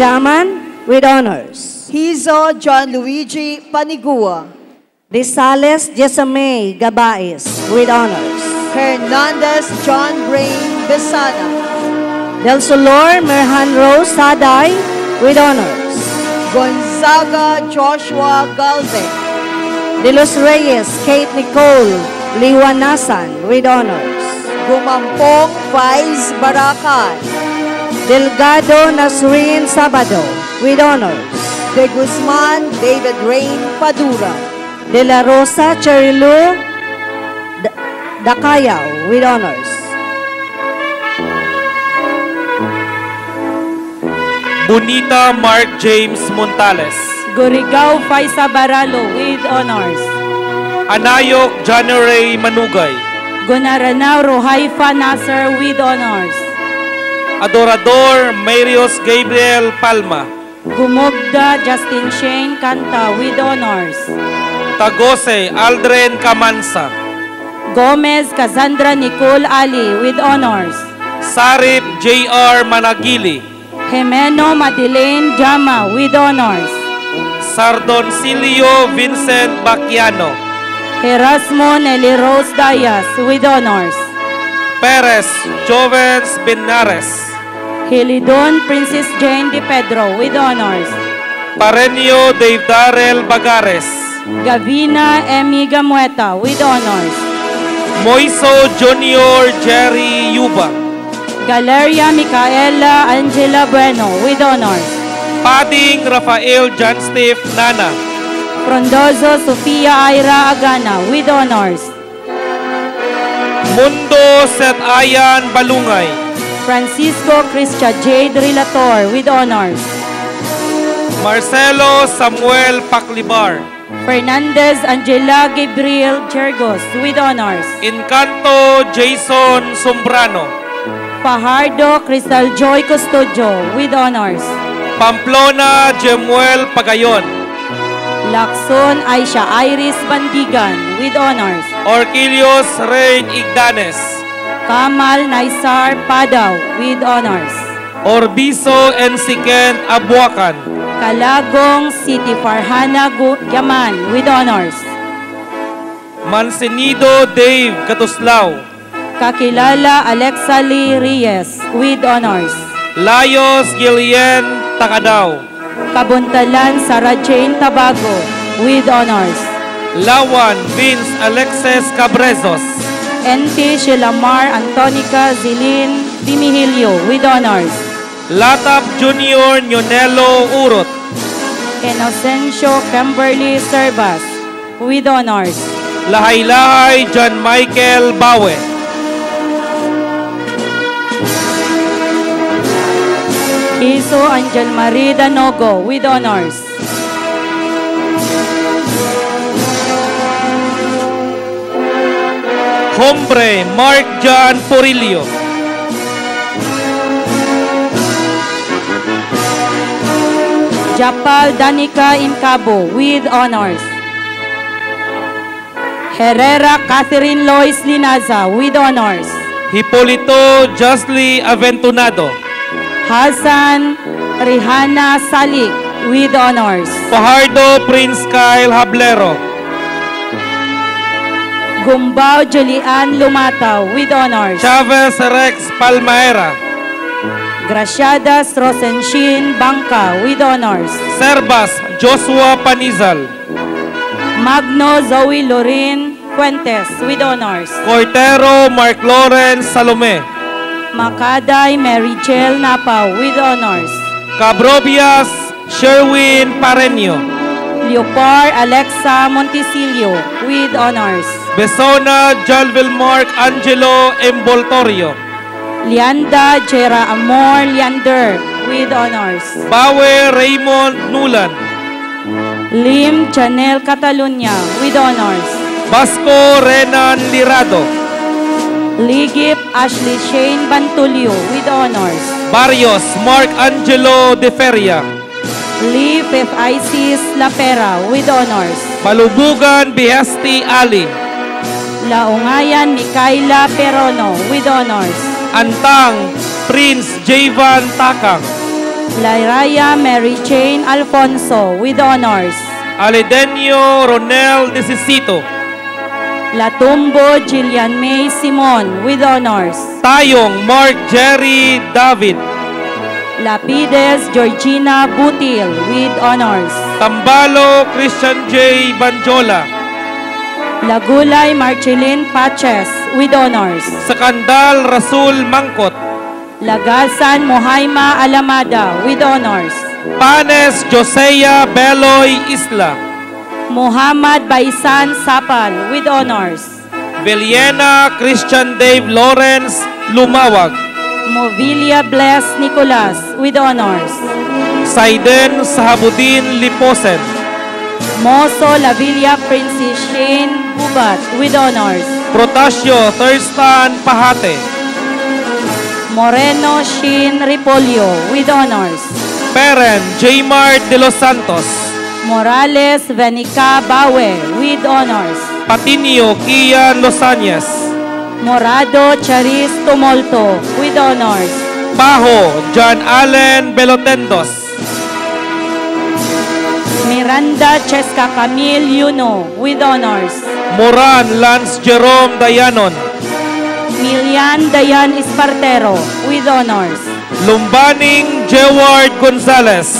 Jaman with honors. Hizo John Luigi Panigua. Risales Jessamay Gabais with honors. Hernandez John Brain Besana. Del Solor Merhan Rose Saday with honors. Gonzaga Joshua Galvez. De Los Reyes Kate Nicole Liwanasan with honors. Gumampong Faiz Barakan. Delgado Nasrin Sabado with honors. De Guzman David Rain Padura. De La Rosa Cherilu Dakayaw with honors. Bonita Mark James Montales. Gurigao Faisa Baralo with honors. Anayok January Manugay. Gunaranao Rohaifa Nasser with honors. Adorador Marios Gabriel Palma. Gumugda Justin Shane Canta with honors. Tagose Aldren Camansa. Gomez Cassandra Nicole Ali with honors. Sarip J.R. Managili. Jimeno Madeleine Jama with honors. Sardoncilio Vincent Bacchiano. Erasmo Nelly Rose Diaz with honors. Perez Jovens Benares. Hilidon Princess Jane Di Pedro with honors. Parenio Dave Darrell Bagares. Gavina Emi Gamueta with honors. Moiso Junior Jerry Yuba. Galeria Micaela Angela Bueno with honors. Pading Rafael John Steve Nana. Frondozo Sofia Ira Agana with honors. Mundo Seth Ayan Balungay. Francisco Cristia Jade Relator with honors. Marcelo Samuel Paclibar. Fernandez Angela Gabriel Jergos with honors. Encanto Jason Sombrano. Fajardo Crystal Joy Custodio with honors. Pamplona Jemuel Pagayon. Lacson Aisha Iris Bandigan with honors. Orquilios Rein Igdanes. Kamal Naisar Padaw with honors. Orbizo Ensiken Abuakan. Calagong City Farhana Yaman with honors. Mansenido Dave Katuslaw. Kakilala Alexa Lee Reyes with honors. Layos Gillian Takadaw. Kabuntalan Sarah Jane Tabago with honors. Lawan Vince Alexis Cabrezos. NT Shelamar Antonica Zilin Dimihilio with honors. Latap Junior Nyonelo Urot. Inocencio Kimberly Servas with honors. Lahay-Lahay John Michael Bawe. Iso Angel Marie Danogo with honors. Hombre Mark John Porillo. Japal Danica Imcabo with honors. Herrera Catherine Lois Linaza with honors. Hipolito Justly Aventunado. Hassan Rihanna Salik with honors. Fajardo Prince Kyle Hablero. Gumbao Julian Lumataw with honors. Chavez Rex Palmaera. Graciadas Rosenshin Bangka with honors. Serbas Joshua Panizal. Magno Zoe Lorin Fuentes with honors. Cortero Mark Lawrence Salome. Makaday Mary Chel Napaw with honors. Cabrobias Sherwin Pareño. Leopar Alexa Montesilio with honors. Besona Jalvil Mark Angelo Emboltorio. Lianda Jera Amor Leander with honors. Bawe Raymond Nulan. Lim Chanel Catalunya with honors. Basco Renan Lirado. Ligip Ashley Shane Bantulio with honors. Barrios Mark Angelo De Feria. Lee Fifth Isis Lapera with honors. Malubugan Bihasti Ali. Laungayan Mikaela Perono with honors. Antang Prince Javan Takang. Lairaya Mary Jane Alfonso with honors. Aledenio Ronel Necesito. Latumbo Jillian May Simon with honors. Tayong Mark Jerry David. Lapides Georgina Butil with honors. Tambalo Christian J. Banjola. Lagulay Marceline Paches with honors. Sakandal Rasul Mangkot. Lagasan Mohaima Alamada with honors. Panes Josea Beloy Isla. Muhammad Baisan Sapal with honors. Villena Christian Dave Lawrence Lumawag. Movilia Bless Nicolas with honors. Saiden Sahabudin Liposen. Moso Lavilla Princess Shane Bubat with honors. Protasio Thurston Pahate. Moreno Shin Ripolio with honors. Peren J. Mart de los Santos. Morales Venica Bawe with honors. Patinio Kian Losanyas. Morado Charis Tumolto with honors. Bajo John Allen Belotendos. Miranda Cheska Camille Yuno with honors. Moran Lance Jerome Dayanon. Milian Dayan Espartero with honors. Lumbaning Jeward Gonzalez.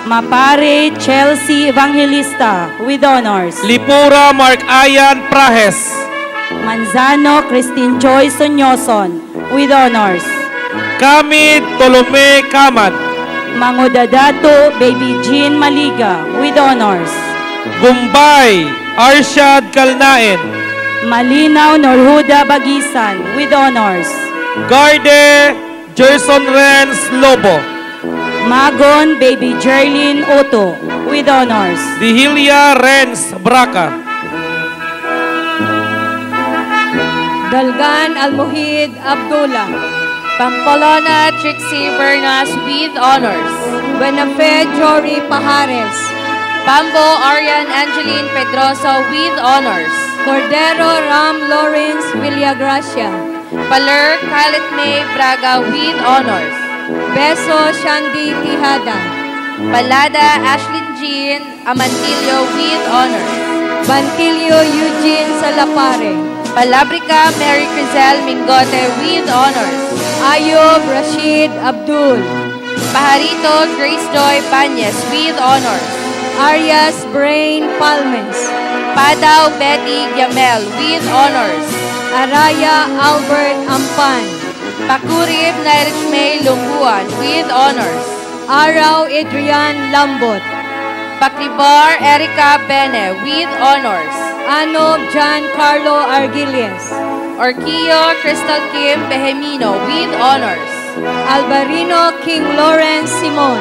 Mapare Chelsea Evangelista with honors. Lipura Mark Ayan Prahes. Manzano Christine Joy Sonyoson with honors. Kamid Tolome Kamad. Mangodadato Baby Jean Maliga with honors. Gumbay Arshad Kalnain. Malinaw Norhuda Bagisan with honors. Garde Gerson Renz Lobo. Magon Baby Jerlyn Otto with honors. Dihilia Renz Braca. Dalgan Almuhid Abdullah. Pampolona Trixie Bernas with honors. Buenafe Jory Pajares. Pambo Arian Angeline Pedroso with honors. Cordero Ram Lawrence Villagracia. Paler Khaled May Braga with honors. Beso Shandy Tihada. Palada Ashlyn Jean Amantillo with honors. Bantilio Eugene Salapare. Palabrica Mary Crizel Mingote with honors. Ayob Rashid Abdul. Pajarito Grace Joy Banyes with honors. Arias Brain Palmes. Padaw Betty Yamel with honors. Araya Albert Ampan. Pakurib Nairich May Lunguan with honors. Araw Adrian Lambot. Pacribar Erica Bene with honors. Anob John Carlo Argilies. Orquillo Crystal Kim Behemino with honors. Albarino King Lawrence Simon.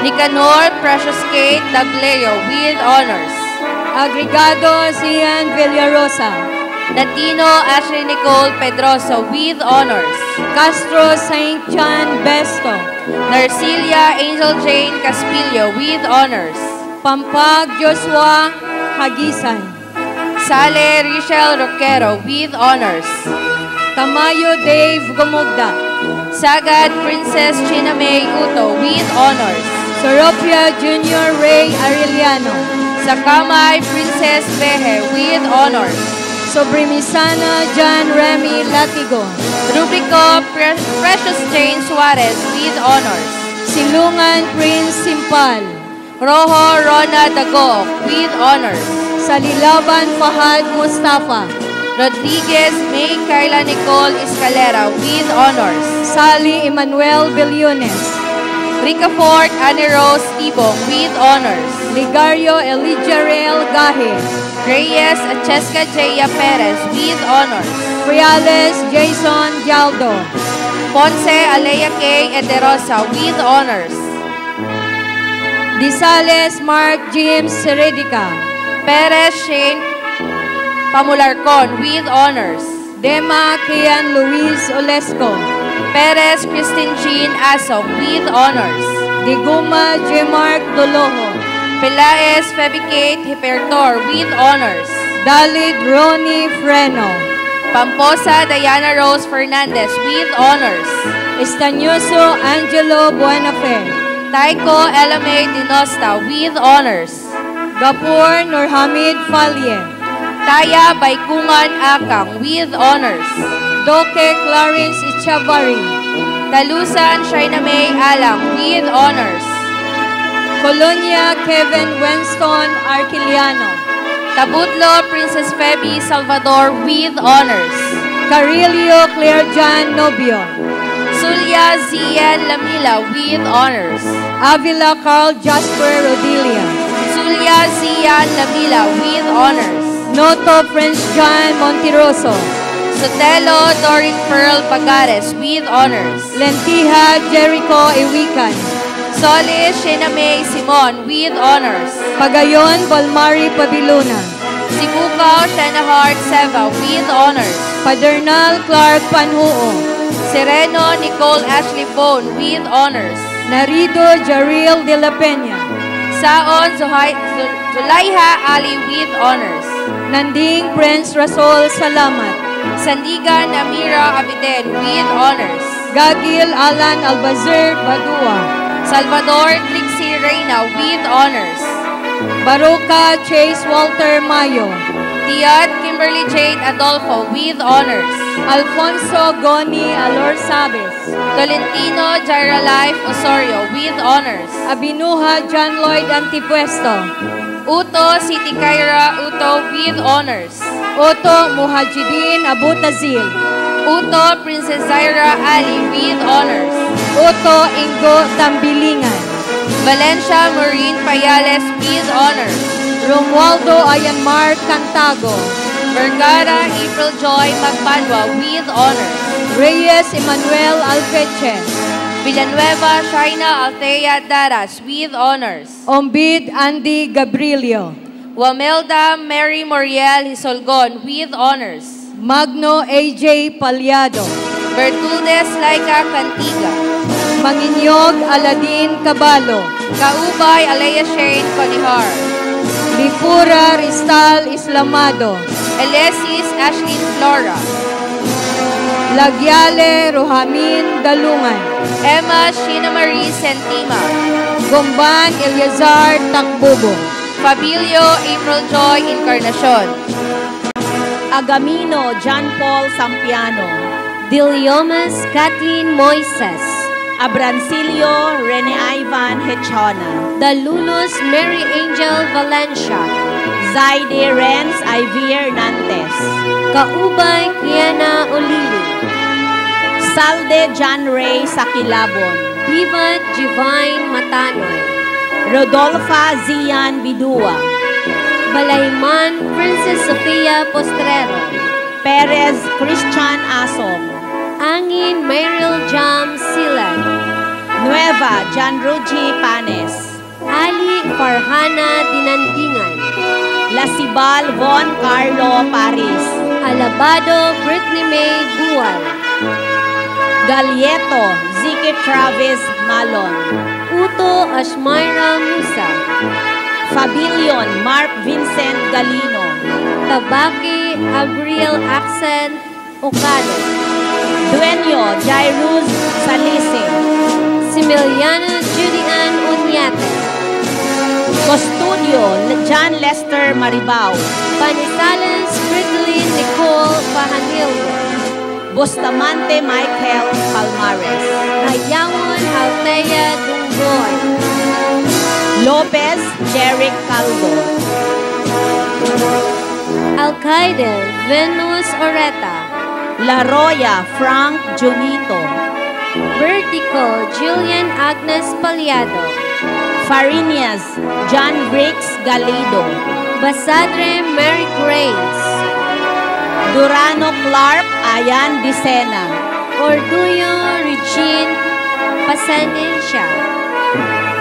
Nicanor Precious Kate Dagleo with honors. Agregado Zian Villarosa. Latino Ashley Nicole Pedroso with honors. Castro St. John Besto. Narcilia Angel Jane Caspillo with honors. Pampag Joshua Hagisan. Sale Richelle Roquero with honors. Tamayo Dave Gumugda. Sagad Princess China May Uto with honors. Soropia Junior Ray Arellano. Sakamay Princess Behe with honors. Sobrimisana John Remy Latigo. Rubico Precious Jane Suarez with honors. Silungan Prince Simpal. Rojo Rona Dago with honors. Salilaban Fahad Mustafa. Rodriguez May Carla Nicole Escalera with honors. Sally Emmanuel Billones. Ricafort Anne Rose Tibong with honors. Ligario Elijah Rael Gahe. Reyes Acheska Jaya Perez with honors. Friales Jason Jaldo. Ponce Alea K. Ederosa with honors. Disales Mark James Seredica. Perez Shane Pamularcon with honors. Dema Kian Luis Olesco. Perez Christine Jean Asong with honors. Diguma J. Mark Doloho. Pelaez Febicate Hipertor with honors. Dalid Ronnie Freno. Pamposa Diana Rose Fernandez with honors. Estañoso Angelo Buenafe. Taiko Elamay Dinosta with honors. Gapur Nurhamid Falye. Taya Baikungan Akang with honors. Doke Clarence Ichavari. Talusan Shaina May Alang with honors. Colonia Kevin Winston Arquiliano. Tabutlo Princess Feby Salvador with honors. Carillo Claire Jan Nobio. Sulya Zien Lamila with honors. Avila Carl Jasper Rodilia. Sulya Zian Lamila with honors. Noto Prince John Montiroso. Sotelo Dorin Pearl Pagares with honors. Lentiha Jericho Iwikan. Solis Shenamay Simon with honors. Pagayon Balmari Pabiluna. Sibukaw Shenahart Seva with honors. Padernal Clark Panhuo. Sereno Nicole Ashley Bone with honors. Narido Jaril de la Peña. Saon Zulaiha Ali with honors. Nanding Prince Rasol Salamat. Sandigan Amira Abiden with honors. Gagil Alan Albazir Badua. Salvador Trixie Reyna with honors. Baroka Chase Walter Mayo. Tiat Kimberly Jade Adolfo with honors. Alfonso Goni Alor Sabes. Tolentino Jaira Life Osorio with honors. Abinuha John Lloyd Antipuesto. Uto City Kaira Uto with honors. Otto Muhajidin Abutazil. Uto Princess Zaira Ali with honors. Otto Ingo Tambilingan. Valencia Maureen Payales with honors. Romualdo Ayanmar Cantago. Vergara April Joy Magbanwa with honors. Reyes Emmanuel Alfeche. Villanueva Shaina Althea Daras with honors. Ombid Andy Gabrilio. Wamelda Mary Moriel Hisolgon with honors. Magno AJ Palyado. Bertuldes Laika Cantiga. Manginyog Aladin Cabalo. Kaubay Alea Shane Conihar. Lipura Ristal Islamado. Elesis Ashley Flora. Lagyale Rohamin Dalungan. Emma Sheena Marie Sentima. Gomban Eliazar Takbubo. Fabilio April Joy Encarnacion. Agamino John Paul Sampiano. Diliomas Kathleen Moises. Abrancilio Rene Ivan Hechona. Dalulos Mary Angel Valencia. Zaide Renz Ivy Nantes. Kaubay Kiana Olili. Salde John Ray Sakilabon. Vivat Divine Matanoy. Rodolfa Zian Bidua. Balayman Princess Sofia Postrero. Perez Christian Asong. Angin Meryl Jam Silan. Nueva John Ruji Panes. Ali Farhana Dinandingan. Lasibal Von Carlo Paris. Alabado Britney May Bual. Galieto Ziki Travis Malon. Uto Ashmira Musa. Fabilion Mark Vincent Galino. Tabaki Abriel Accent Ocado. Dueño Jairus Salise. Similiano Julian Unyate. Custodio John Lester Maribao. Panisales Fridlin Nicole Pahanilio. Bustamante Michael Palmares. Hayawon Althea Dungboy. Lopez Jeric Calvo. Alcaide Venus Oreta. La Roya Frank Junito. Vertical Julian Agnes Paliado. Farinias John Briggs Galido. Basadre Mary Grace. Durano Clark Ayan Dicena. Orduyo Regine Pasanencia.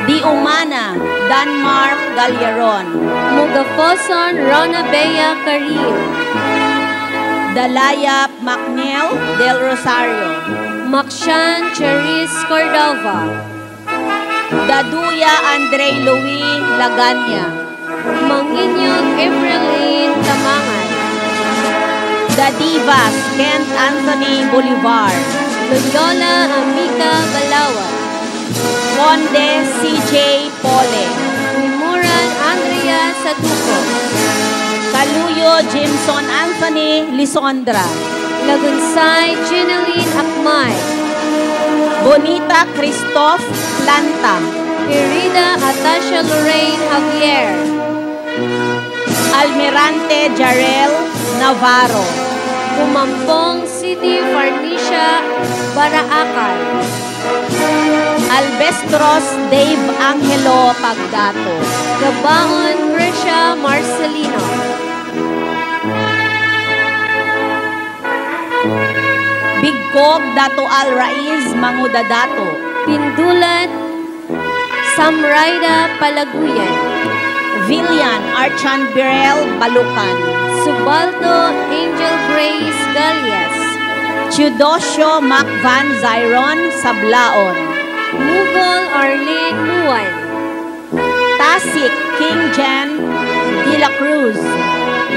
Di Umana Danmar Galleron. Mugafoson Rona Bea Caril. Dalaya Macnel Del Rosario. Makshan Charis Cordova. Daduya Andre Louis Laganya. Manginyog Evelyn Tamangan. Dadivas Kent Anthony Bolivar. Loyola Amica Balawan. Conde CJ Pole. Limuran Andrea Saduco. Kaluyo Jimson Anthony Lisondra. Lagunsay Jeneline Akmay. Bonita Christoph Planta. Querida Atasha Lorraine Javier. Almirante Jarel Navarro. Pumampong City Farnicia Baraacan. Albestros Dave Angelo Pagdato. Gabaon Gresha Marcelino. Bigkog Dato Al Raiz Mangudadato. Pindulan Samraida Palaguyan. Villan Archan Birel Balukan. Subaldo Angel Grace Galias. Chudosyo Mac Van Zyron Sablaon. Mugol Arlene Muan. Tasik King Jan De La Cruz.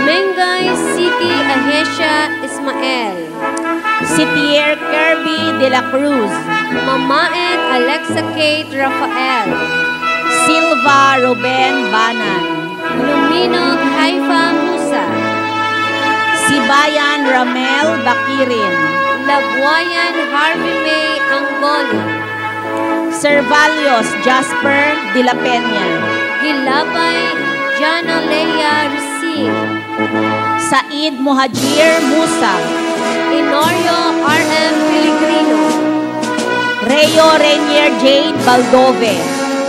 Mengay City Ahesia Ismael. Sitier Kirby De La Cruz. Mamaet Alexa Kate Rafael. Silva Ruben Banan. Luminog Haifa Musa. Sibayan Ramel Bakirin. Labuayan Harvey May Angoli. Servalios Jasper De La Peña. Gilabay Jana Leia Receive. Said Muhajir Musa. Inorio RM Pellegrino. Reo Renier Jade Baldove.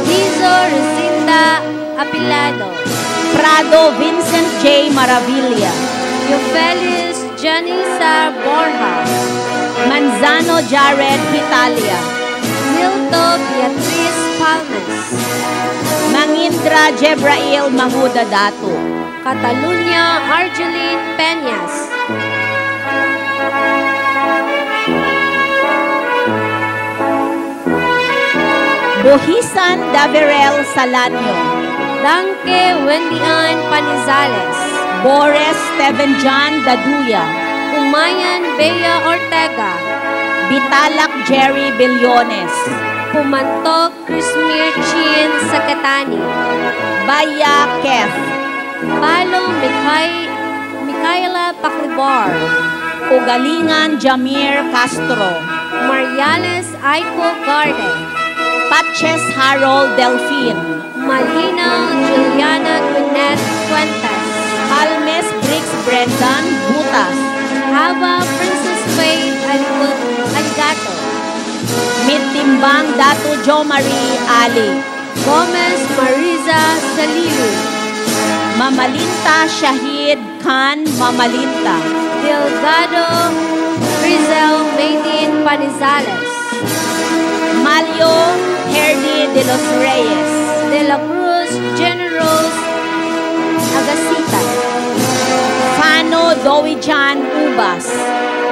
Lizo Recinta Apilado. Prado Vincent J. Maravilla. Eufelis Janisa Borja. Manzano Jared Hitalia. Milto Beatriz Palmes. Mangindra Jebrail Mangudadato. Catalunya Argeline Peñas. Buhisan Daverel Salanyo. Dangke Wendian Panizales. Boris Steven John Daduya. Umayan Bea Ortega. Bitalak Jerry Billones. Pumantok Crismir Chin Sakatani. Baya Kef. Palong Micaela Paclibar. Ugalingan Jamir Castro. Mariales Aiko Garde. Patches Harold Delfin. Malinaw Juliana Gunet Fuentes. Almes Briggs Brendan Butas. Haba Princess Faith Aligato. Mitimbang Dato Jo Marie Ali. Gomez Mariza Salilu. Mamalinta Shahid Khan Mamalinta. Delgado Rizal Maydin Panizales. Malio Herdy de los Reyes. De la Cruz Generals Agasita. Fano Dowijan Ubas.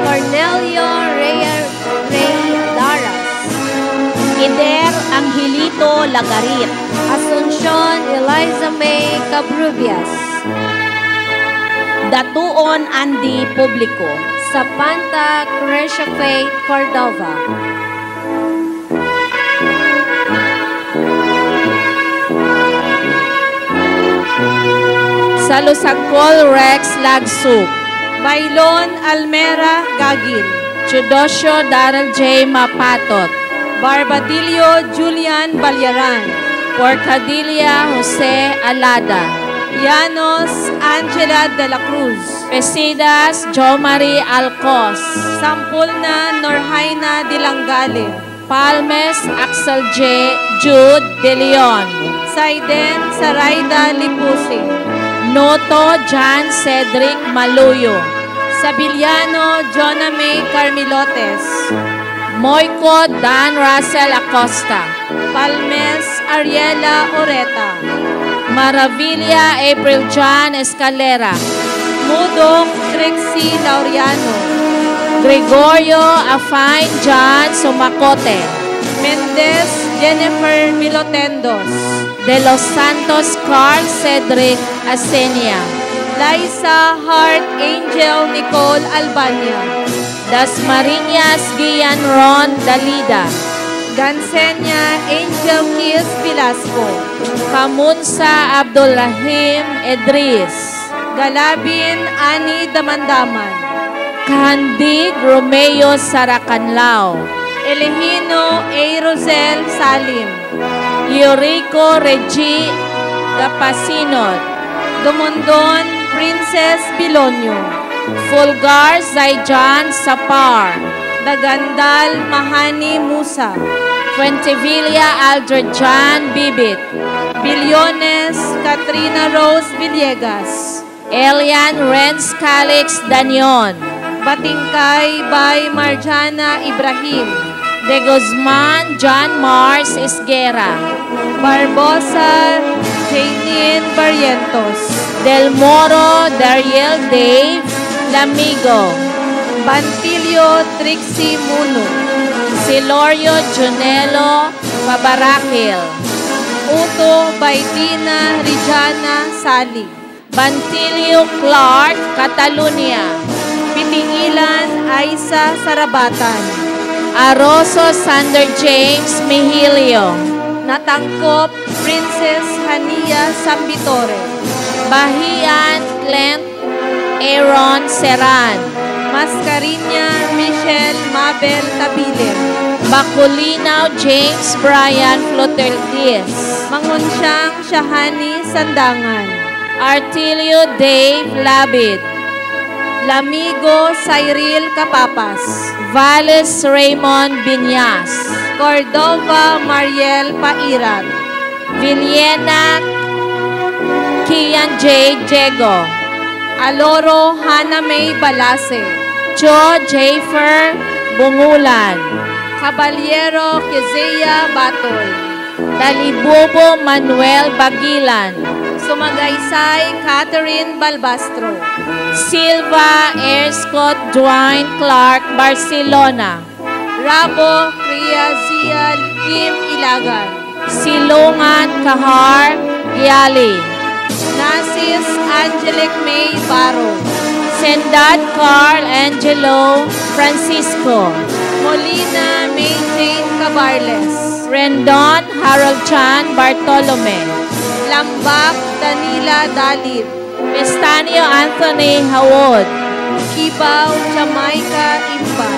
Cornelio Rey Daras. Ider Angelito Lagarit. Asuncion Eliza May Cabrubias. Datuon Andy Publico. Sapanta Crescia Faith Cordova. Salusagpol Rex Lagsug. Bailon Almera Gagil. Chudosyo Daryl J. Mapatot. Barbadillo Julian Balyaran. Porcadilla Jose Alada. Llanos Angela de la Cruz. Pesidas Jo Marie Alcos. Sampulna Norhaina Dilangale. Palmes Axel J. Jude De Leon. Saiden Saraida Lipusi. Noto John Cedric Maluyo. Sabiliano Jonah May Carmilotes. Moico Dan Russell Acosta. Palmes Ariela Oreta. Maravilla April John Escalera. Mudok Trixie Laureano. Gregorio Afine John Sumacote. Mendez Jennifer Milotendos. De Los Santos Carl Cedric Asenia. Liza Hart Angel Nicole Albania. Dasmariñas Gian Ron Dalida. Gansenya Angel Kiss Velasco. Kamunsa Abdulrahim Edris. Galabin Ani Damandaman. Kahandig Romeo Saracanlao. Elehino A. Rosel Salim. Eurico Regi Gapasinot. Dumondon Princess Bilonyo. Fulgar Zaijan Sapar. Dagandal Mahani Musa. Fuentevilla Aldrejan Bibit. Bilyones Katrina Rose Villegas. Elian Renz Calix Danion. Batingkay by Marjana Ibrahim. De Guzman John Mars Isguera. Barbosa Janine Barrientos. Del Moro Dariel Dave Lamigo. Bantilio Trixie Muno. Silorio Junelo Pabarakil. Uto Baitina Rijana Sali. Bantilio Clark Catalunya. Pitingilan Aisa Sarabatan. Aroso Sander James Mihilio. Natangkop Princess Hania Sambitore. Bahian Clint Aaron Seran. Mascarinya Michelle Mabel Tabilin. Bakulinaw James Brian Floterdiz. Mangunsyang Shahani Sandangan. Artilio Dave Labit. Lamigo Cyril Capapas. Valles Raymond Binyas. Cordova Mariel Pairat. Villena Kian J. Diego. Aloro Hana May Balase. Cho Jafer Bungulan. Caballero Kezea Batol. Talibubo Manuel Bagilan. Sumagaysay Catherine Balbastro. Silva Airscott Dwayne Clark Barcelona. Rabo Criazia Kim Ilagan. Silungan Kahar Giali. Nasis Angelic May Baro. Sendad Carl Angelo Francisco. Molina May Jane Cabarles. Rendon Harold Chan Bartolome. Lambak Danila Dalid. Estanio Anthony Hawod. Kibaw Jamaica Imba.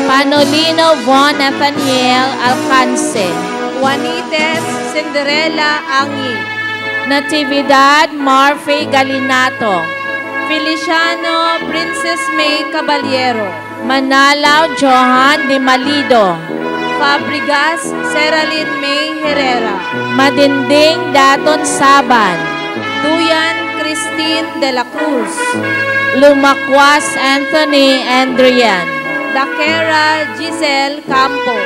Panolino Von Nathaniel Alcance. Juanites Cinderella Angi. Natividad Murphy Galinato. Feliciano Princess May Caballero. Manalaw Johan Di Malido. Fabregas Seralyn May Herrera. Madinding Daton Saban. Duyan Christine de la Cruz. Lumakwas Anthony Andrian. Dakera Giselle Campo.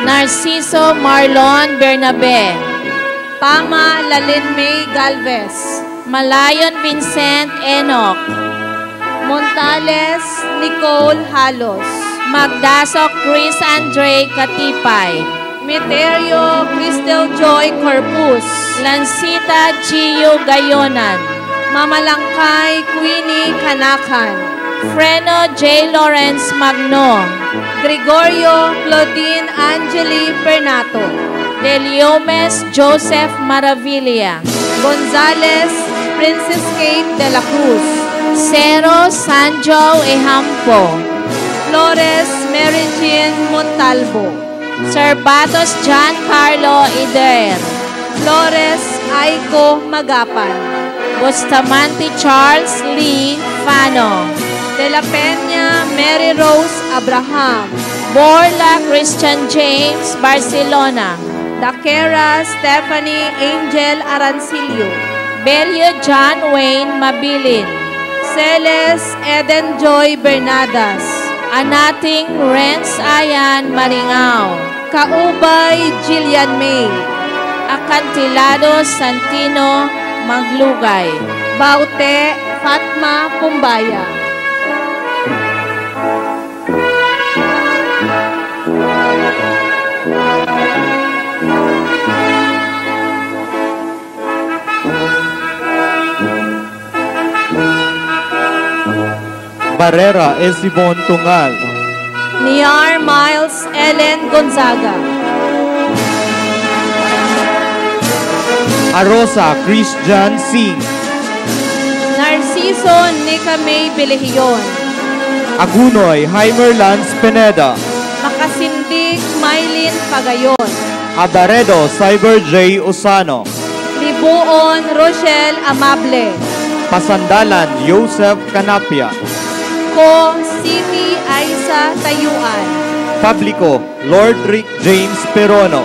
Narciso Marlon Bernabe. Pama Lalin May Galvez. Malayon Vincent Enoch. Montales Nicole Halos. Magdasok Chris Andre Katipay. Meterio Crystal Joy Corpus. Lancita Gio Gayonan. Mamalangkay Queenie Kanakan. Freno J. Lawrence Magno. Gregorio Claudine Angeli Bernato. Deliomes Joseph Maravilla. Gonzales Princess Kate de la Cruz. Cero Sanjo Ehampo. Flores Mary Jean Montalvo. Serbatos Giancarlo Ider. Flores Aiko Magapan. Bustamante Charles Lee Fano. De la Peña Mary Rose Abraham. Borla Christian James Barcelona. Dakera Stephanie Angel Arancilio. Belio John Wayne Mabilin. Celes Eden Joy Bernadas. Anating Renz Ayan Maringao. Kaubay Jillian May. Acantilado Santino Maglugay. Baute Fatma Pumbaya. Barrera Esibon Tungal. Niar Miles Ellen Gonzaga. Arosa Christian Singh. Narciso Nicamay Belehion. Agunoy Heimerlands Pineda. Makasindig Mylene Pagayon. Abaredo Cyber J. Usano. Libuon Rochelle Amable. Pasandalan Joseph Canapia. Ko City Aiza Tayuan. Publico Lord Rick James Perono.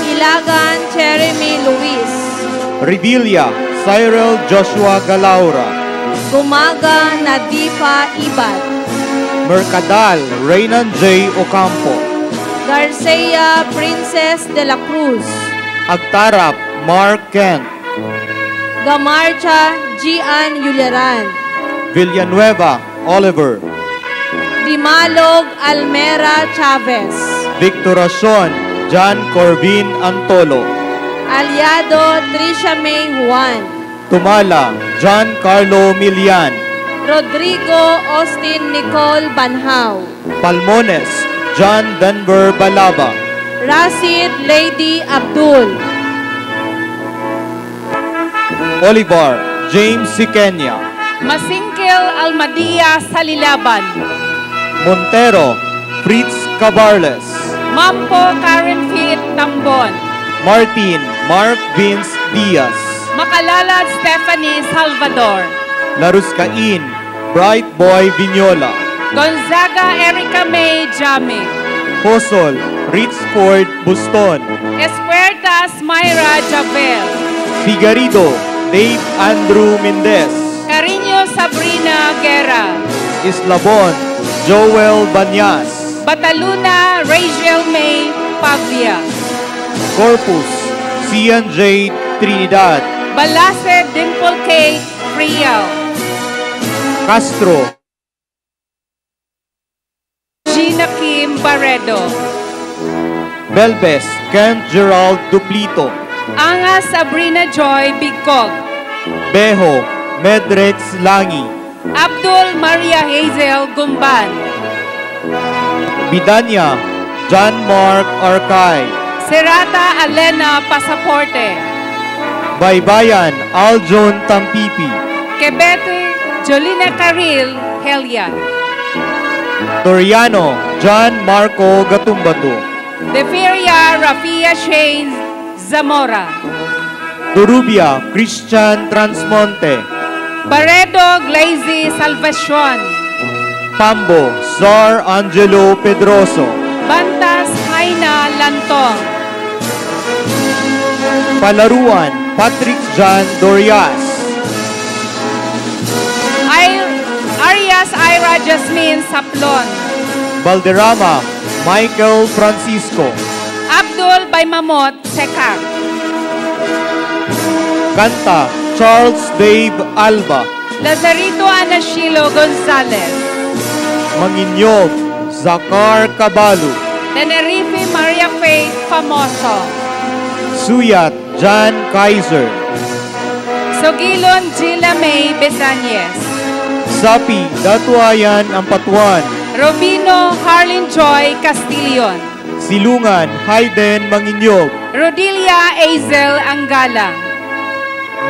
Ilagan Jeremy Luis. Revilla Cyril Joshua Galaura. Gumaga Nadifa Ibad. Mercadal Reynan J. Ocampo. Garcia Princess de la Cruz. Agtarap Mark Kent. Gamarcha Gian Yuleran. Villanueva Oliver. Dimalog Almera Chavez. Victoracion John Corbin Antolo. Aliado Trisha May Juan. Tumala John Carlo Milian. Rodrigo Austin Nicole Banhao. Palmones John Denver Balaba. Rasid Lady Abdul. Olivar James Sikenya. Masingkil Almadia Salilaban. Montero Fritz Cabarles. Mampo Karen Fit Tambon. Martin Mark Vince Diaz. Makalalad Stephanie Salvador. Laruscain Bright Boy Vignola. Gonzaga Erica May Jame. Hosol Richford Buston. Espuertas Myra Javel. Figarido Dave Andrew Mendez. Cariño Sabrina Guerra. Islabon Joel Banyas. Bataluna Rachel May Pavia. Corpus Cian J. Trinidad. Balase Dimple K. Friel. Castro Gina Kim Barredo. Belbes Kent Gerald Duplito. Anga Sabrina Joy Bigcog. Beho Medrex Langi. Abdul Maria Hazel Gumban. Bidanya John Mark Arcay. Serata Alena Pasaporte. Baybayan Aljon Tampipi. Quebete Jolina Caril Helia. Toriano John Marco Gatumbato. Deferia Rafia Shane Zamora. Turubia Christian Transmonte. Baredo Glazy Salvacion. Pambo Sar Angelo Pedroso. Bantas Haina Lantong. Palaruan Patrick John Dorias. Arias Ira Jasmine Saplon. Valderrama Michael Francisco. Abdul Baymamot Sekak. Kanta Charles Dave Alba. Lazarito Anashilo Gonzalez. Manginyog Zakar Cabalu. Tenerife Maria Faith Famoso. Suyat John Kaiser. Sogilon Gila May Besanyes. Sapi Datuayan Ampatuan. Robino Harlin Joy Castillon. Silungan Hayden Manginyog. Rodilia Azel Anggalang.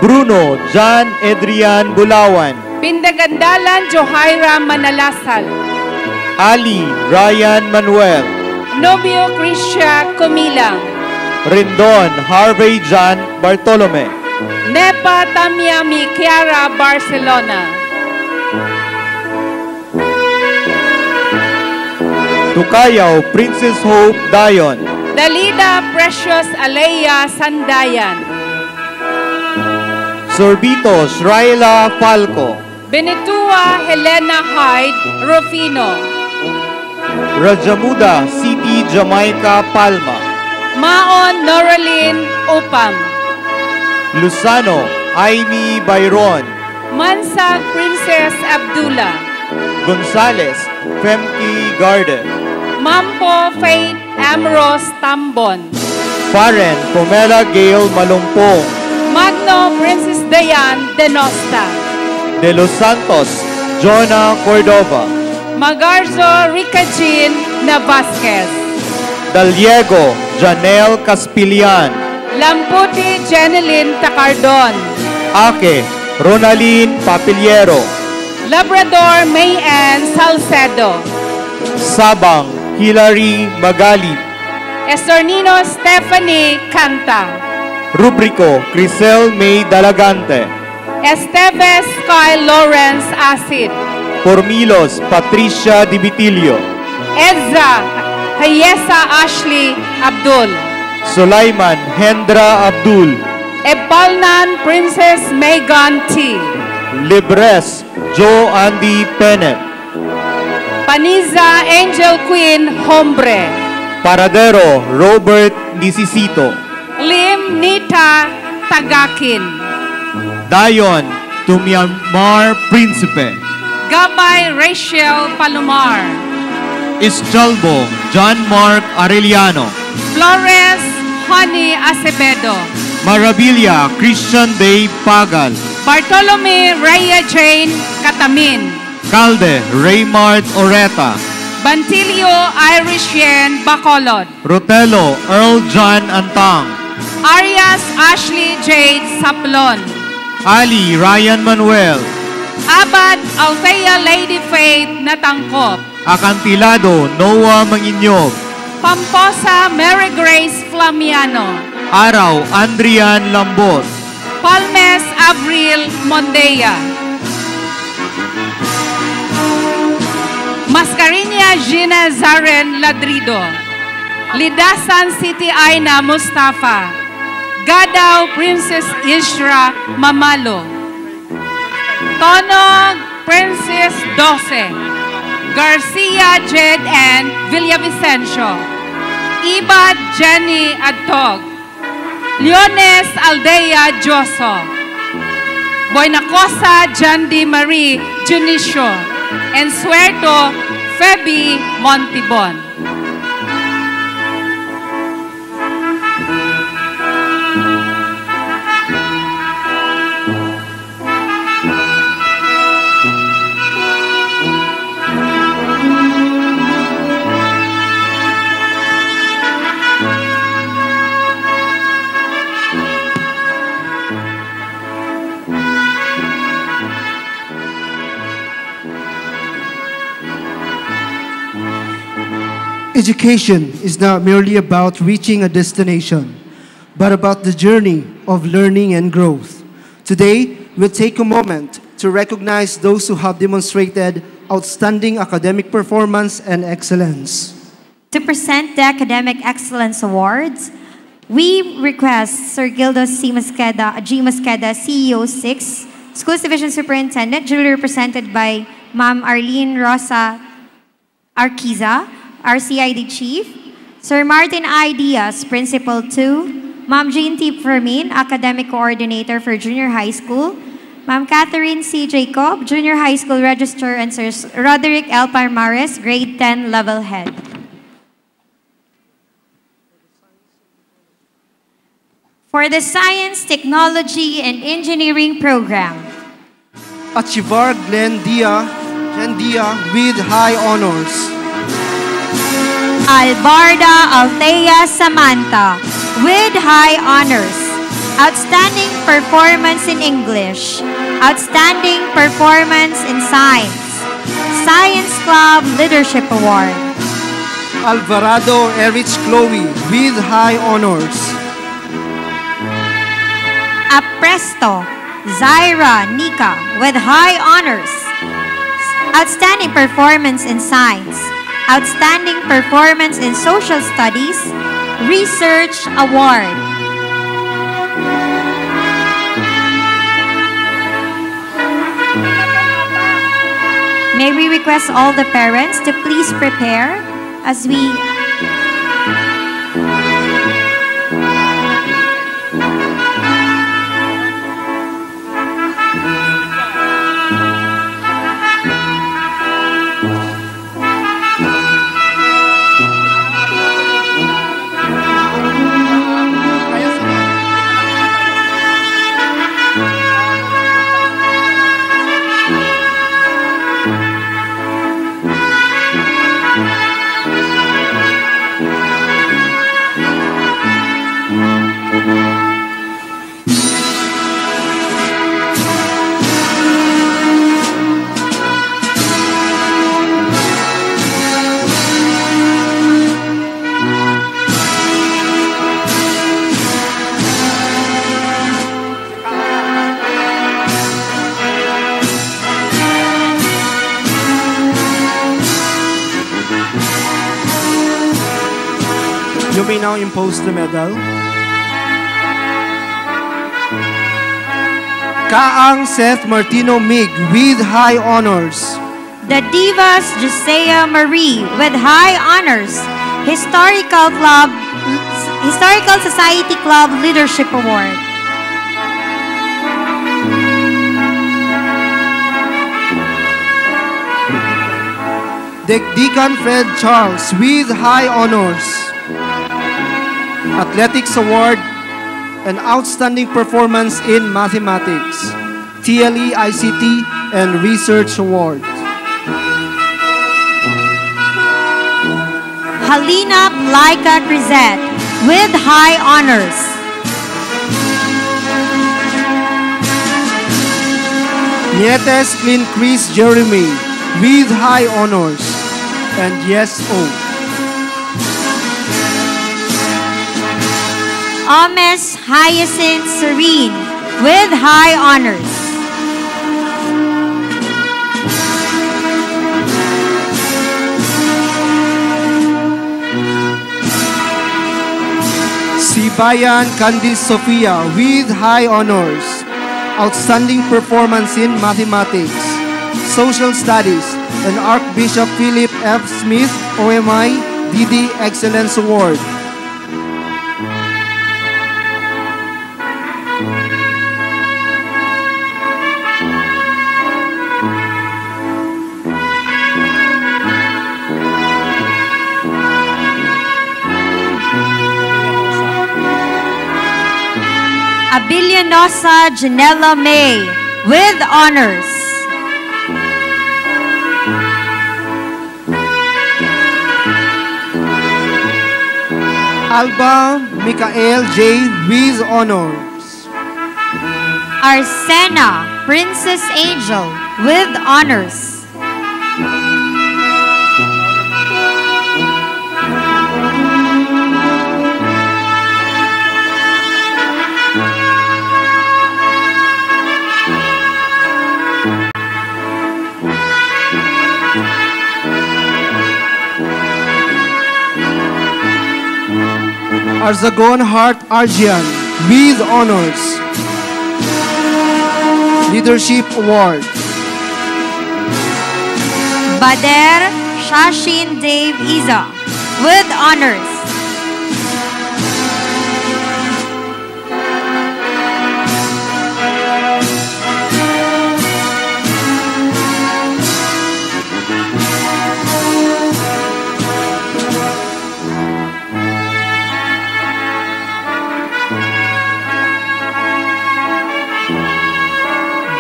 Bruno John Adrian Bulawan. Pindagandalan Johaira Manalasal. Ali Ryan Manuel. Nobio Krisha Kumilang. Rendon Harvey John Bartolome. Nepa Tamiami Kiara Barcelona. Tukayaw Princess Hope Dayon. Dalida Precious Alea Sandayan. Sorbito Shraila Falco. Benetua Helena Hyde Rufino. Rajamuda City Jamaica Palma. Maon Noraline Upam. Luzano Aimee Byron. Mansag Princess Abdullah. Gonzales Femke Garden. Mampo Faith Amros Tambon. Paren Pomela Gale Malumpong. Magno Princess Dayan Denosta. De Los Santos Jonah Cordova. Magarzo Rica Jean Navasquez. Daliego Janelle Caspilian. Lamputi Jeneline Tacardon. Ake, Ronaldine Papiliero. Labrador May Ann Salcedo. Sabang, Hilary Magalip. Estornino Stephanie Canta. Rubrico, Crisel May Dalagante. Esteves Kyle Lawrence Acid. Formilos, Patricia Dibitilio. Edza Hayesa Ashley Abdul. Sulaiman Hendra Abdul. Ebalnan Princess Megan T. Libres, Joe Andy Penet. Paniza Angel Queen Hombre. Paradero, Robert Nisisito. Lim Nita Tagakin. Dayon, Tumyamar Principe. Gabay Rachel Palomar. Isjalbo, John Mark Arellano. Flores Honey Acevedo. Marabilia, Christian Day Pagal. Bartolome Rhea Jane Katamin. Calde, Raymart Oreta. Bantilio Irishen Bacolod. Rotelo, Earl John Antang. Arias Ashley Jade Saplon. Ali, Ryan Manuel. Abad Althea Lady Faith Natangkop. Acantilado, Noah Manginyog. Pamposa Mary Grace Flamiano. Araw, Andrian Lambot. Palmes Avril Mondea. Mascarinia Gina Zaren Ladrido. Lidasan City Aina Mustafa. Gadaw Princess Ishra Mamalo. Tonog Princess 12. Garcia Jed and Villavicencio. Ibad Jenny Adtog. Leones Aldea Joso. Boynacosa Jandy Marie Junicio. And Suerto Feby Montibon. Education is not merely about reaching a destination, but about the journey of learning and growth. Today, we'll take a moment to recognize those who have demonstrated outstanding academic performance and excellence. To present the Academic Excellence Awards, we request Sir Gildo G. Mosqueda, CEO 6, Schools Division Superintendent, duly represented by Ma'am Arlene Rosa Arquiza, RCID Chief, Sir Martin I. Diaz, Principal 2, Ma'am Jean T. Fermin, Academic Coordinator for Junior High School, Ma'am Catherine C. Jacob, Junior High School Registrar, and Sir Roderick L. Parmares, Grade 10 Level Head. For the Science, Technology, and Engineering Program, Achivar Glenn Dia with high honors. Albarda Althea Samantha with high honors. Outstanding performance in English. Outstanding performance in Science. Science Club Leadership Award. Alvarado Erich Chloe with high honors. Apresto Zaira Nika with high honors. Outstanding performance in Science. Outstanding performance in Social Studies, Research Award. May we request all the parents to please prepare as we You may now impose the medal. Kaang Seth Martino Mig with high honors. The Divas Josea Marie with high honors. Historical Society Club Leadership Award. Deacon Fred Charles with high honors. Athletics Award and Outstanding Performance in Mathematics, TLE ICT and Research Award. Halina Laika Crisette with high honors. Nietes Clint Chris Jeremy with high honors. And yes, Ames Hyacinth Serene with high honors. Sibayan Candice Sofia with high honors. Outstanding performance in mathematics, social studies, and Archbishop Philip F. Smith OMI DD Excellence Award. Abilianosa Janella May with honors. Alba Mikael J. with honors. Arsena Princess Angel with honors. Arzagon Hart Arjian with honors. Leadership Award. Bader Shashin Dave Iza with honors.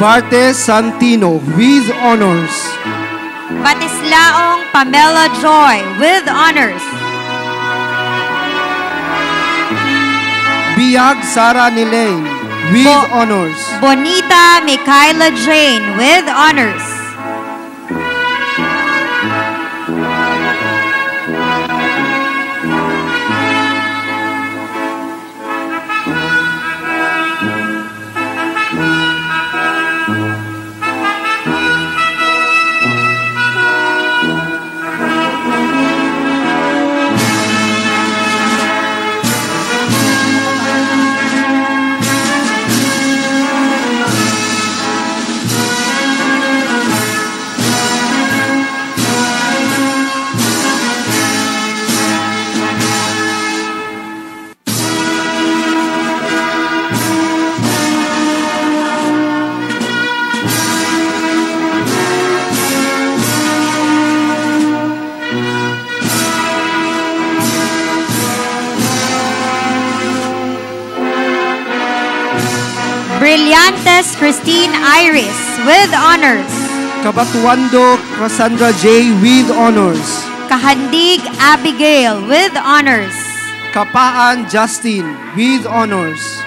Barte Santino with honors. Batislaong Pamela Joy with honors. Biag Sara Nilain with honors. Bonita Michaela Jane with honors. Brillantes Christine Iris with honors. Kabatuando Cassandra J. with honors. Kahandig Abigail with honors. Kapaan Justin with honors.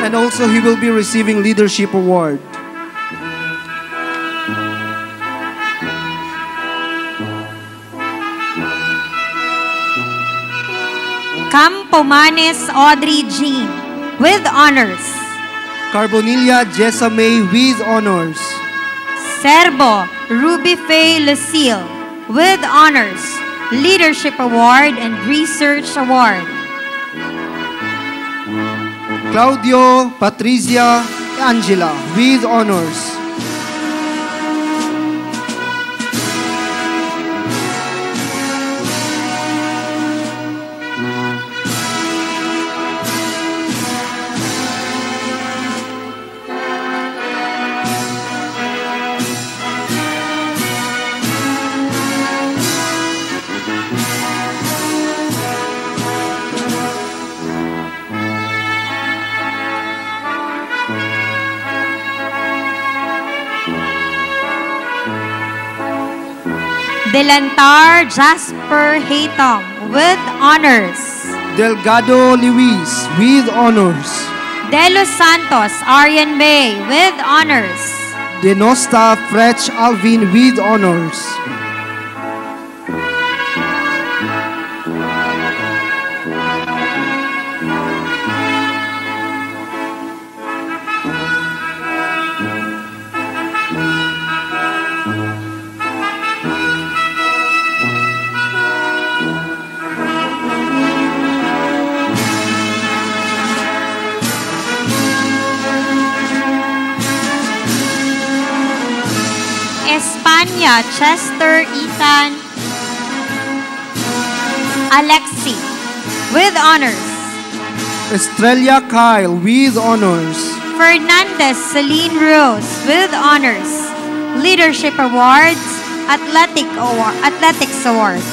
And And also he will be receiving Leadership Award. Campomanes Audrey Jean with honors. Carbonilla Jessamay with honors. Serbo Ruby Faye Lucille with honors, Leadership Award and Research Award. Claudio Patricia Angela with honors. Delantar Jasper Haytom with honors. Delgado Luis with honors. De Los Santos Arian May with honors. Denosta Frech Alvin with honors. Espana Chester Ethan Alexi with honors. Estrella Kyle with honors. Fernandez Celine Rose with honors, Leadership Awards, Athletics Award.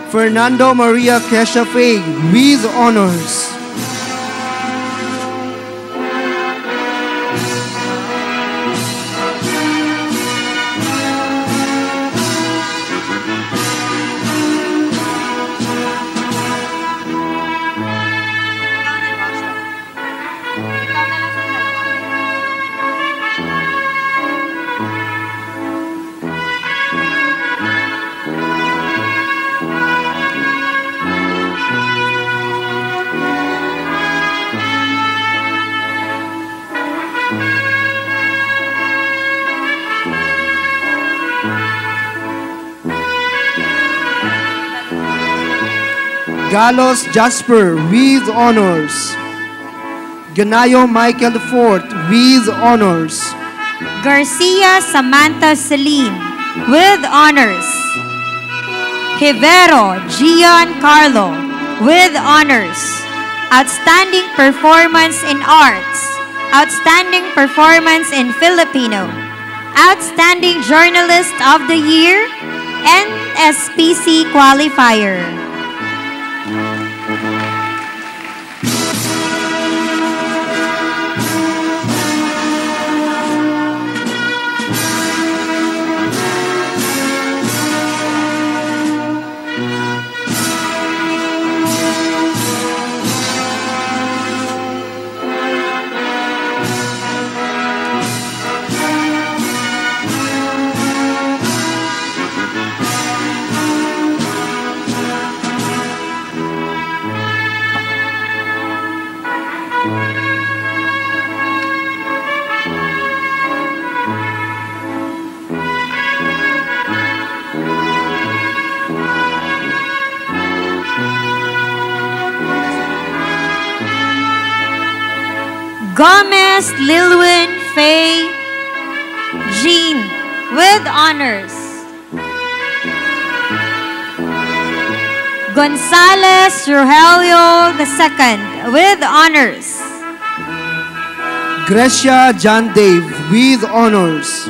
Fernando Maria Kesha Faye with honors. Galos Jasper with honors. Ganayo Michael IV with honors. Garcia Samantha Celine with honors. Hivero Gian Carlo with honors. Outstanding performance in arts. Outstanding performance in Filipino. Outstanding Journalist of the Year. NSPC Qualifier. Gomez Lilwin Faye Jean with honors. Gonzalez Rogelio II with honors. Grecia John Dave with honors.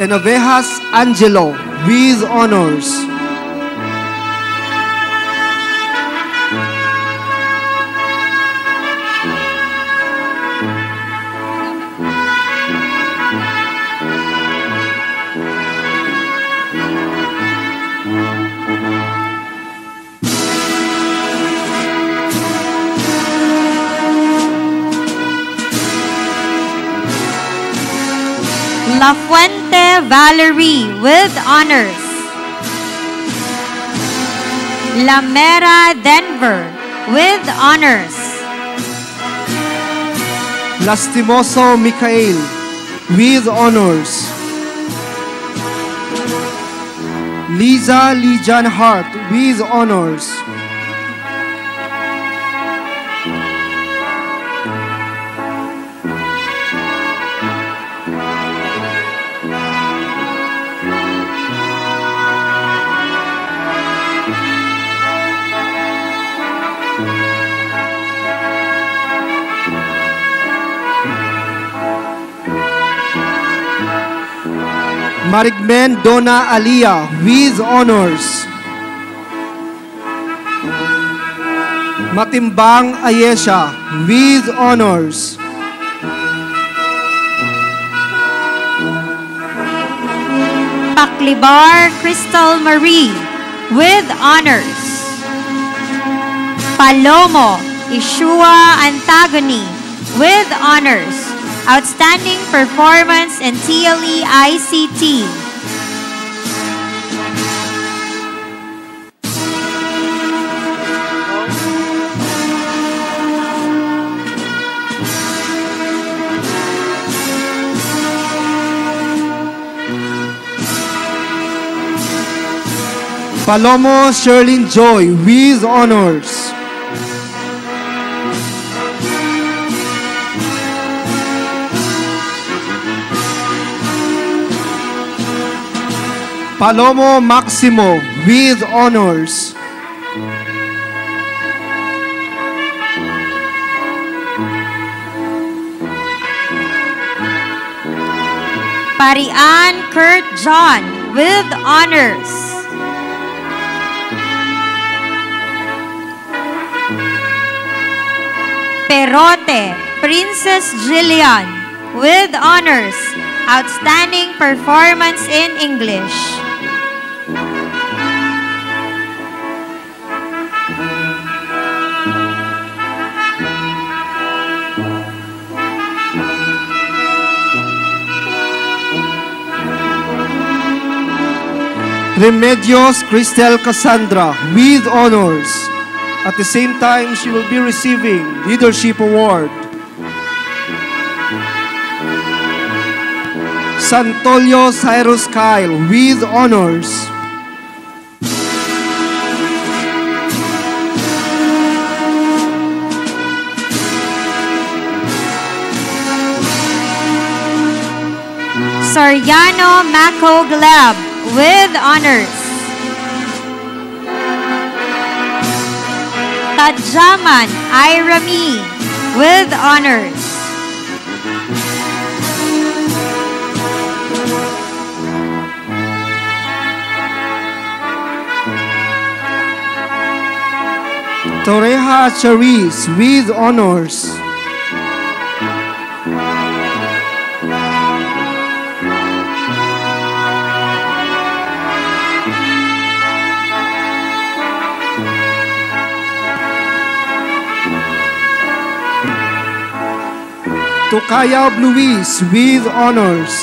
Enovejas Angelo with honors. La Fuente Valerie with honors. La Mera Denver with honors. Lastimoso Michael with honors. Liza Lijan Hart with honors. Marigmen Donna Alia with honors. Matimbang Ayesha with honors. Paklibar Crystal Marie with honors. Palomo Ishua Antagoni with honors. Outstanding performance in TLE ICT. Palomo Sherlyn Joy with honors. Palomo Maximo with honors. Parian Kurt John with honors. Perote Princess Jillian with honors. Outstanding performance in English. Remedios Cristel Cassandra with honors. At the same time, she will be receiving Leadership Award. Santolio Cyrus Kyle with honors. Soriano Mako Gleb with honors. Tadjaman Irami with honors. Toreha Charis with honors. Tokaya Luis with honors.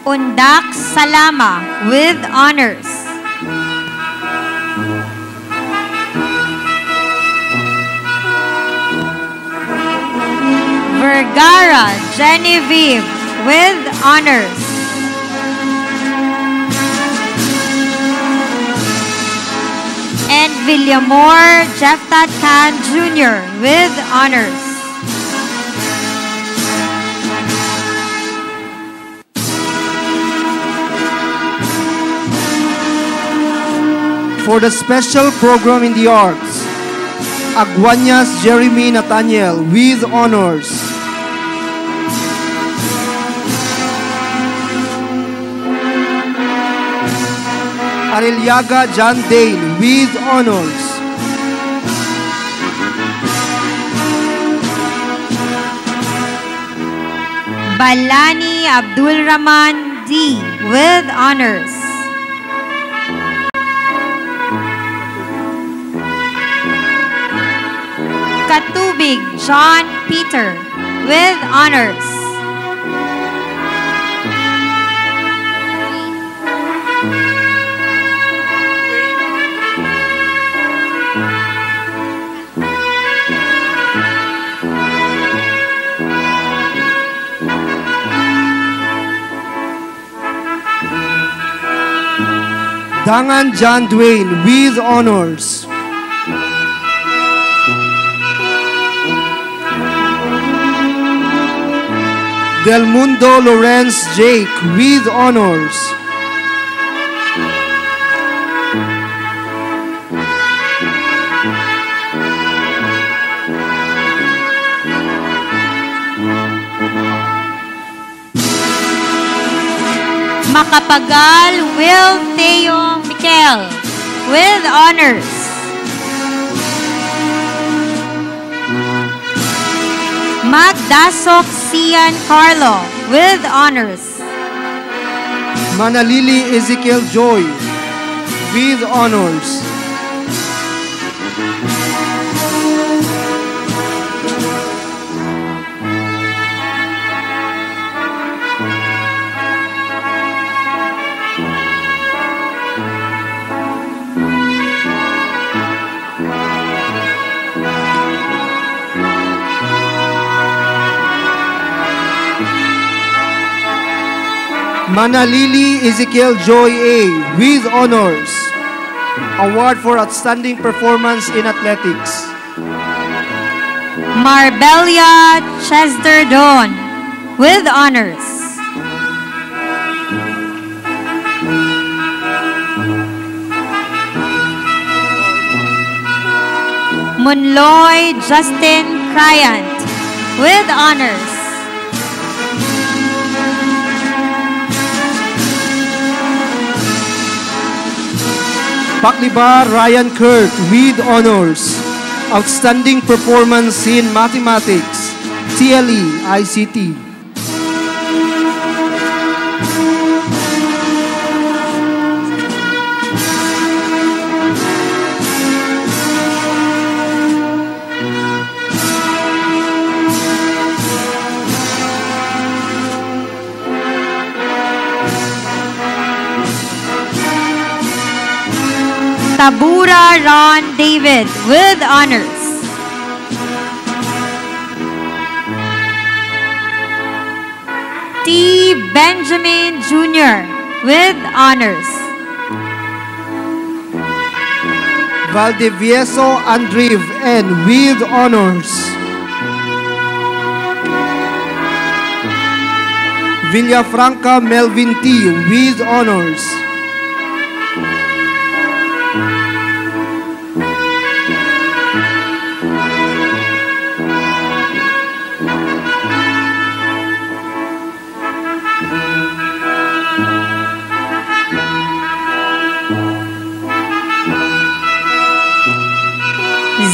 Undak Salama with honors. Vergara Genevieve with honors. And Villamor Jeftat Khan Jr. with honors. For the special program in the arts, Aguanyas Jeremy Nathaniel with honors. Areliaga John Dale with honors. Balani Abdul Rahman D. with honors. Katubig John Peter with honors. Dangan John Dwayne with honors. Del Mundo Lawrence Jake with honors. Makapagal Will Theo Mikel with honors. Magdasok Sian Carlo with honors. Manalili Ezekiel Joy with honors. Manalili Ezekiel Joy A with honors. Award for outstanding performance in athletics. Marbelia Chester Don with honors. Munloy Justin Cryant with honors. Pakliba Ryan Kurt with honors. Outstanding performance in mathematics. TLE ICT. Tabura Ron David with honors. T. Benjamin Jr. with honors. Valdevieso Andriv N with honors. Villafranca Melvin T with honors.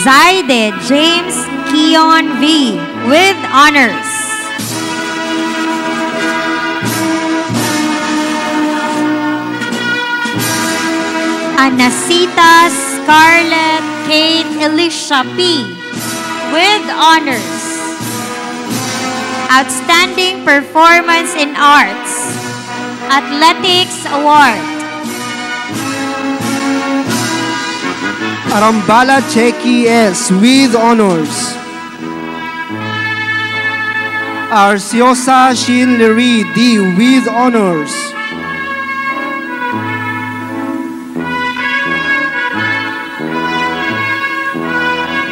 Zaide James Keon V with honors. Anasita Scarlett Kate Elisha P with honors. Outstanding Performance in Arts Athletics Award. Arambala Cheki S with honors. Arciosa Shin Leri D with honors.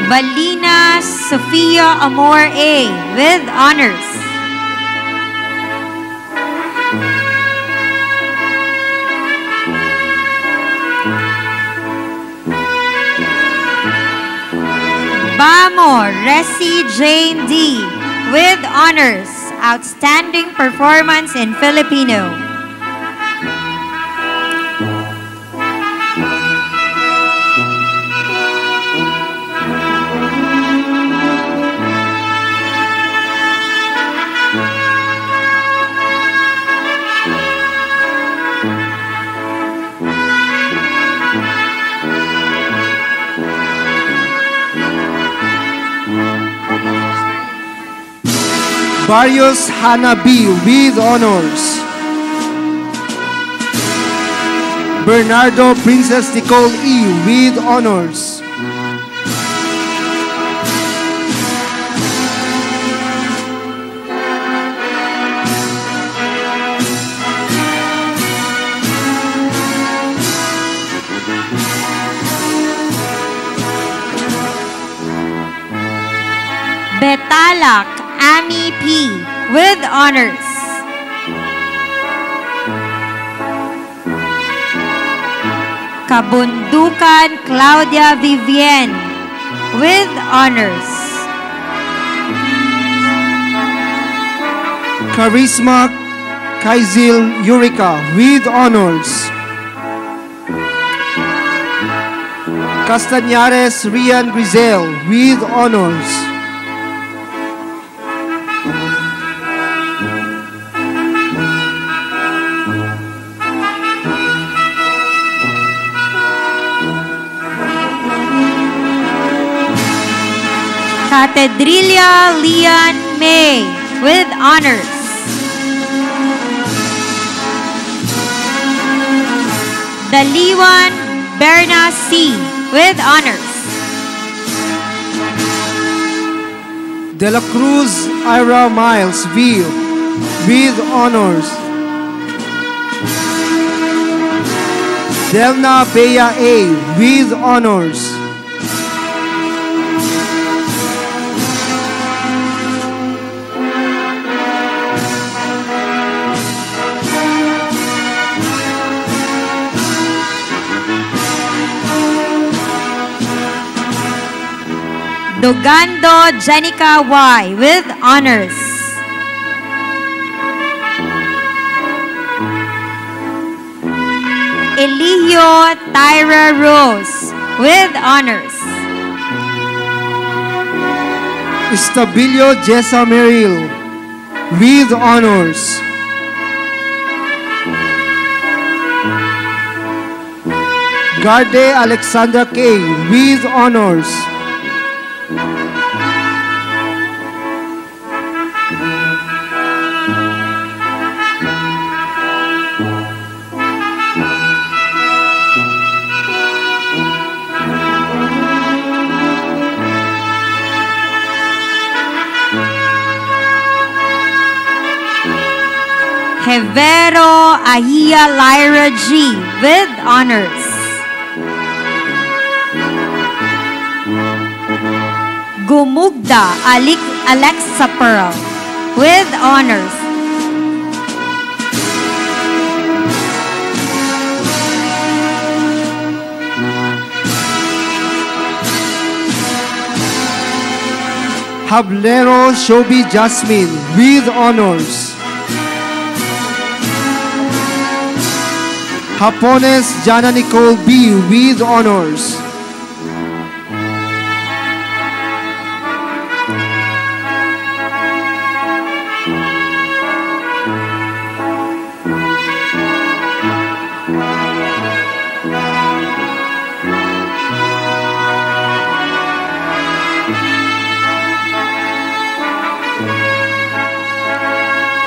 Balina Sofia Amor A with honors. Bamo Resi Jane D with honors. Outstanding Performance in Filipino. Barrios Hannah B. with honors. Bernardo Princess Nicole E. with honors. Betalak Ami P. with honors. Kabundukan Claudia Vivienne with honors. Charisma Kaizil Eureka with honors. Castañares Rian Grizel with honors. Catedrilia Leon May with honors. Daliwan Berna C. with honors. De La Cruz Ira Miles V. with honors. Delna Bea A. with honors. Dogando Jenica Y. with honors. Eligio Tyra Rose with honors. Estabilio Jessa Merrill with honors. Garde Alexandra K. with honors. Hevero Ahia Lyra G. with honors. Gumugda Alexa Pearl with honors. Hablero Shobi Jasmine with honors. Japones Jana Nicole B. with honors.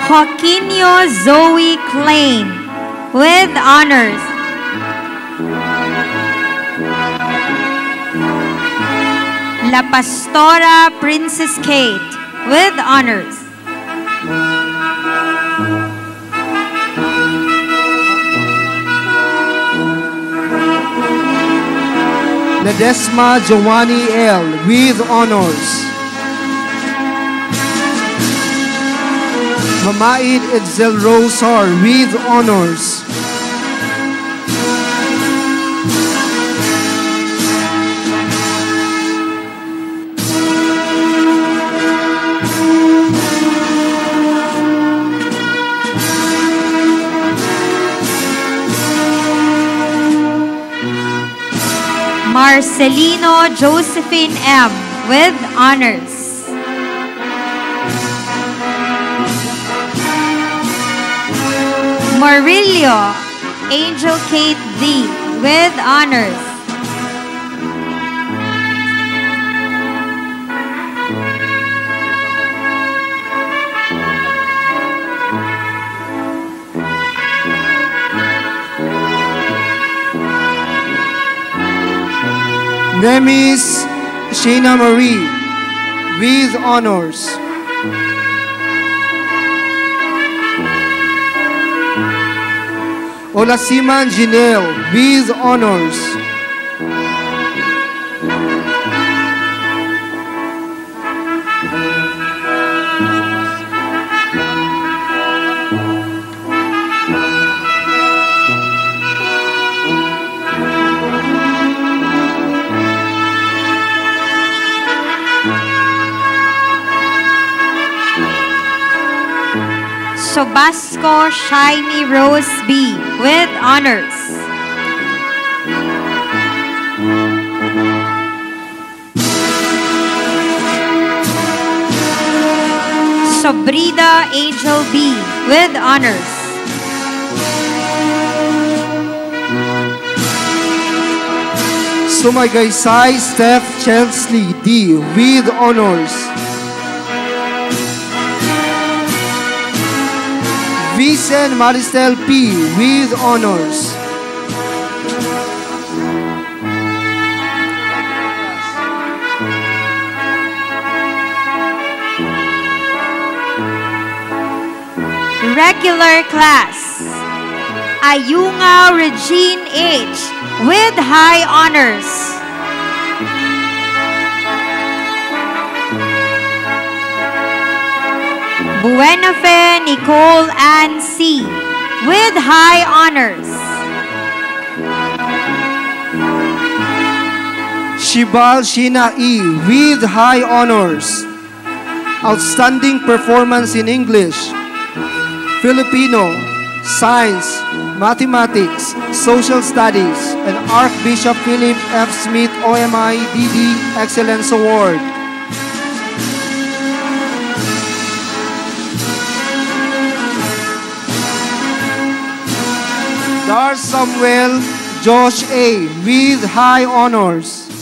Joaquinio Zoe Klein with honors. La Pastora Princess Kate with honors. Ledesma Giovanni L. with honors. Mamaid Edsel Rosar with honors. Marcelino Josephine M. with honors. Murillo Angel Kate D. with honors. Remis Sheena Marie with honors. Olasiman Janelle with honors. Sobasco Shiny Rose B with honors. Sobrida Angel B with honors. Sumagaysay Steph Chelsley D with honors. Vicen Maristel P with honors. Regular class. Ayunga Regine H with high honors. Buenafe Nicole Ann C with high honors. Shibal Sheena E with high honors. Outstanding performance in English, Filipino, Science, Mathematics, Social Studies, and Archbishop Philip F. Smith OMI DD Excellence Award. Dar Samuel Josh A with high honors.